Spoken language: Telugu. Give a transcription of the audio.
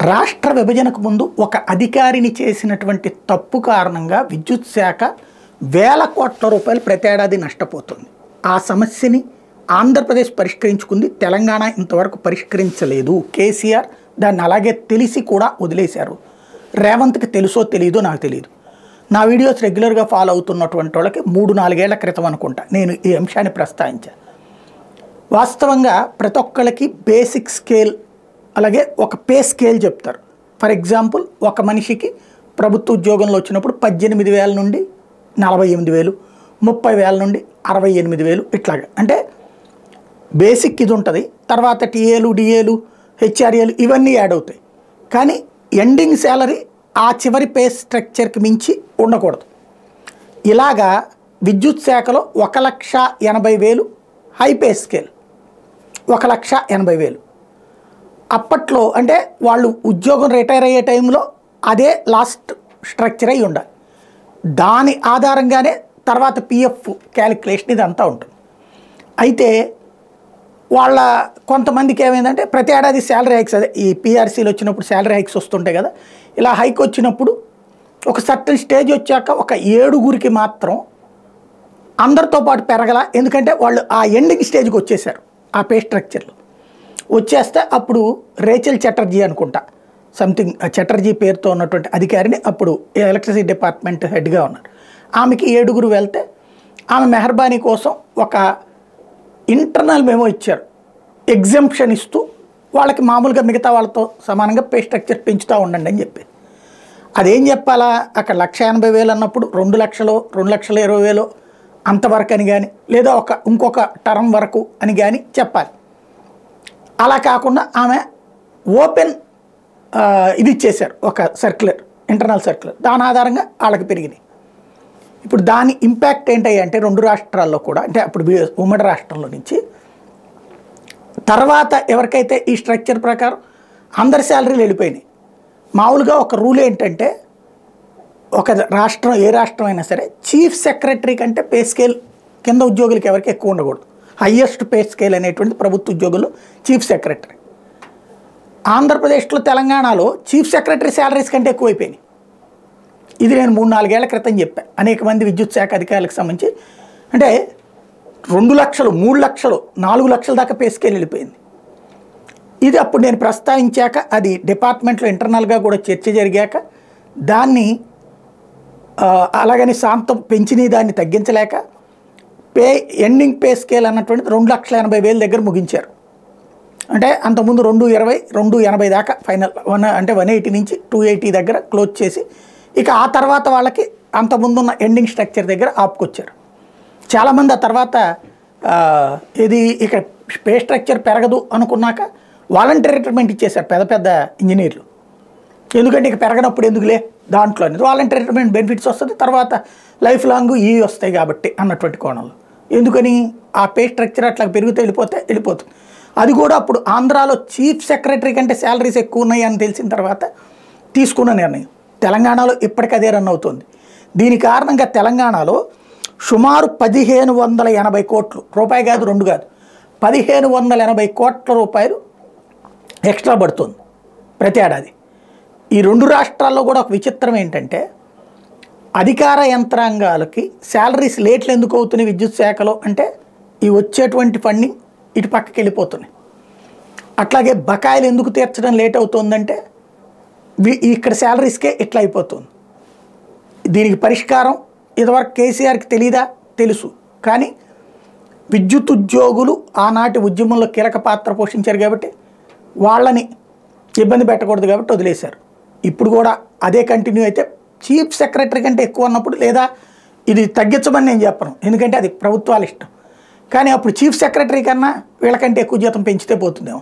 రాష్ట్ర విభజనకు ముందు ఒక అధికారిని చేసినటువంటి తప్పు కారణంగా విద్యుత్ శాఖ వేల కోట్ల రూపాయలు ప్రతి ఏడాది నష్టపోతుంది. ఆ సమస్యని ఆంధ్రప్రదేశ్ పరిష్కరించుకుంది, తెలంగాణ ఇంతవరకు పరిష్కరించలేదు. కేసీఆర్ దాన్ని అలాగే తెలిసి కూడా వదిలేశారు. రేవంత్కి తెలుసో తెలియదో నాకు తెలియదు. నా వీడియోస్ రెగ్యులర్గా ఫాలో అవుతున్నటువంటి వాళ్ళకి 3-4 ఏళ్ల క్రితం అనుకుంటా నేను ఈ అంశాన్ని ప్రస్తావించాను. వాస్తవంగా ప్రతి ఒక్కళ్ళకి బేసిక్ స్కేల్ అలాగే ఒక పే స్కేల్ చెప్తారు. ఫర్ ఎగ్జాంపుల్, ఒక మనిషికి ప్రభుత్వ ఉద్యోగంలో వచ్చినప్పుడు 18,000 నుండి 48,000, 30,000 నుండి 68,000 ఇట్లాగా. అంటే బేసిక్ ఇది ఉంటుంది. తర్వాత టీఏలు, డిఏలు, హెచ్ఆర్ఏలు ఇవన్నీ యాడ్ అవుతాయి. కానీ ఎండింగ్ శాలరీ ఆ చివరి పే స్ట్రక్చర్కి మించి ఉండకూడదు. ఇలాగా విద్యుత్ శాఖలో 1,80,000 హై పే స్కేల్, 1,80,000 అప్పట్లో. అంటే వాళ్ళు ఉద్యోగం రిటైర్ అయ్యే టైంలో అదే లాస్ట్ స్ట్రక్చర్ అయి ఉండాలి. దాని ఆధారంగానే తర్వాత పిఎఫ్ క్యాలిక్యులేషన్ ఇదంతా ఉంటుంది. అయితే వాళ్ళ కొంతమందికి ఏమైందంటే ప్రతి ఏడాది శాలరీ హైక్స్, అదే ఈ పిఆర్సీలు వచ్చినప్పుడు శాలరీ హైక్స్ వస్తుంటాయి కదా, ఇలా హైక్ వచ్చినప్పుడు ఒక సర్టన్ స్టేజ్ వచ్చాక ఒక 7గురికి మాత్రం అందరితో పాటు పెరగల. ఎందుకంటే వాళ్ళు ఆ ఎండింగ్ స్టేజ్కి వచ్చేసారు. ఆ పే స్ట్రక్చర్లో వచ్చేస్తే అప్పుడు రేచల్ చటర్జీ అనుకుంటా, సంథింగ్ చటర్జీ పేరుతో ఉన్నటువంటి అధికారిని అప్పుడు ఎలక్ట్రిసిటీ డిపార్ట్మెంట్ హెడ్గా ఉన్నారు. ఆమెకి 7గురు వెళ్తే ఆమె మెహర్బానీ కోసం ఒక ఇంటర్నల్ మెమో ఇచ్చారు, ఎగ్జంప్షన్ ఇస్తూ వాళ్ళకి మామూలుగా మిగతా వాళ్ళతో సమానంగా పే స్ట్రక్చర్ పెంచుతూ ఉండండి అని చెప్పి. అదేం చెప్పాలా, అక్కడ 1,80,000 అన్నప్పుడు 2 లక్షలు, 2,20,000 అంతవరకు అని కానీ, లేదా ఇంకొక టర్మ్ వరకు అని కానీ చెప్పాలి. అలా కాకుండా ఆమె ఓపెన్ ఇది ఇచ్చేశారు, ఒక సర్క్యులర్, ఇంటర్నల్ సర్క్యులర్. దాని ఆధారంగా వాళ్ళకి పెరిగినాయి. ఇప్పుడు దాని ఇంపాక్ట్ ఏంటంటే అంటే 2 రాష్ట్రాల్లో కూడా, అంటే అప్పుడు ఉమ్మడి రాష్ట్రంలో నుంచి తర్వాత ఎవరికైతే ఈ స్ట్రక్చర్ ప్రకారం అందరి శాలరీలు వెళ్ళిపోయినాయి. మామూలుగా ఒక రూల్ ఏంటంటే ఒక రాష్ట్రం, ఏ రాష్ట్రం అయినా సరే, చీఫ్ సెక్రటరీ కంటే పే స్కేల్ కింద ఉద్యోగులకి ఎవరికి ఎక్కువ ఉండకూడదు. హయ్యెస్ట్ పే స్కేల్ అనేటువంటి ప్రభుత్వ ఉద్యోగులు చీఫ్ సెక్రటరీ. ఆంధ్రప్రదేశ్లో, తెలంగాణలో చీఫ్ సెక్రటరీ శాలరీస్ కంటే ఎక్కువైపోయినాయి. ఇది నేను 3-4 ఏళ్ల క్రితం చెప్పాను అనేక మంది విద్యుత్ శాఖ అధికారులకు సంబంధించి. అంటే 2 లక్షలు, 3 లక్షలు, 4 లక్షల దాకా పే స్కేల్ వెళ్ళిపోయింది. ఇది అప్పుడు నేను ప్రస్తావించాక అది డిపార్ట్మెంట్లో ఇంటర్నల్గా కూడా చర్చ జరిగాక దాన్ని అలాగని శాంతం పెంచిని దాన్ని తగ్గించలేక ఎండింగ్ పే స్కేల్ అన్నటువంటిది 2,80,000 దగ్గర ముగించారు. అంటే అంతకుముందు 220, 280 దాకా ఫైనల్, అంటే 180 నుంచి 280 దగ్గర క్లోజ్ చేసి, ఇక ఆ తర్వాత వాళ్ళకి అంతకుముందున్న ఎండింగ్ స్ట్రక్చర్ దగ్గర ఆపుకొచ్చారు. చాలామంది ఆ తర్వాత ఇది ఇక పే స్ట్రక్చర్ పెరగదు అనుకున్నాక వాలంటీర్ రిటైర్మెంట్ ఇచ్చేశారు పెద్ద పెద్ద ఇంజనీర్లు. ఎందుకంటే ఇక పెరగనప్పుడు ఎందుకులే, దాంట్లో అనేది వాలంటీర్ రిటైర్మెంట్ బెనిఫిట్స్ వస్తుంది, తర్వాత లైఫ్ లాంగ్ ఇవి వస్తాయి కాబట్టి అన్నటువంటి కోణంలో. ఎందుకని ఆ పే స్ట్రక్చర్ అట్లా పెరిగితే వెళ్ళిపోతుంది. అది కూడా అప్పుడు ఆంధ్రాలో చీఫ్ సెక్రటరీ కంటే శాలరీస్ ఎక్కువ ఉన్నాయి అని తెలిసిన తర్వాత తీసుకున్న నిర్ణయం. తెలంగాణలో ఇప్పటికీ అదే రన్ అవుతుంది. దీని కారణంగా తెలంగాణలో సుమారు 1,580 కోట్లు రూపాయి కాదు, 2 కాదు, 1,580 కోట్ల రూపాయలు ఎక్స్ట్రా పడుతుంది ప్రతి ఏడాది. ఈ 2 రాష్ట్రాల్లో కూడా ఒక విచిత్రం ఏంటంటే అధికార యంత్రాంగాలకి శాలరీస్ లేట్లు ఎందుకు అవుతున్నాయి విద్యుత్ శాఖలో అంటే ఈ వచ్చేటువంటి ఫండింగ్ ఇటు పక్కకి వెళ్ళిపోతున్నాయి. అట్లాగే బకాయిలు ఎందుకు తీర్చడం లేట్ అవుతుందంటే ఇక్కడ శాలరీస్కే ఇట్లా అయిపోతుంది. దీనికి పరిష్కారం ఇదివరకు కేసీఆర్కి తెలీదా? తెలుసు. కానీ విద్యుత్ ఉద్యోగులు ఆనాటి ఉద్యమంలో కీలక పాత్ర పోషించారు కాబట్టి వాళ్ళని ఇబ్బంది పెట్టకూడదు కాబట్టి వదిలేశారు. ఇప్పుడు కూడా అదే కంటిన్యూ అయితే చీఫ్ సెక్రటరీ కంటే ఎక్కువ ఉన్నప్పుడు, లేదా ఇది తగ్గించమని నేను చెప్పను, ఎందుకంటే అది ప్రభుత్వాల ఇష్టం, కానీ అప్పుడు చీఫ్ సెక్రటరీ కన్నా వీళ్ళకంటే ఎక్కువ జీతం పెంచితే పోతుందేమో.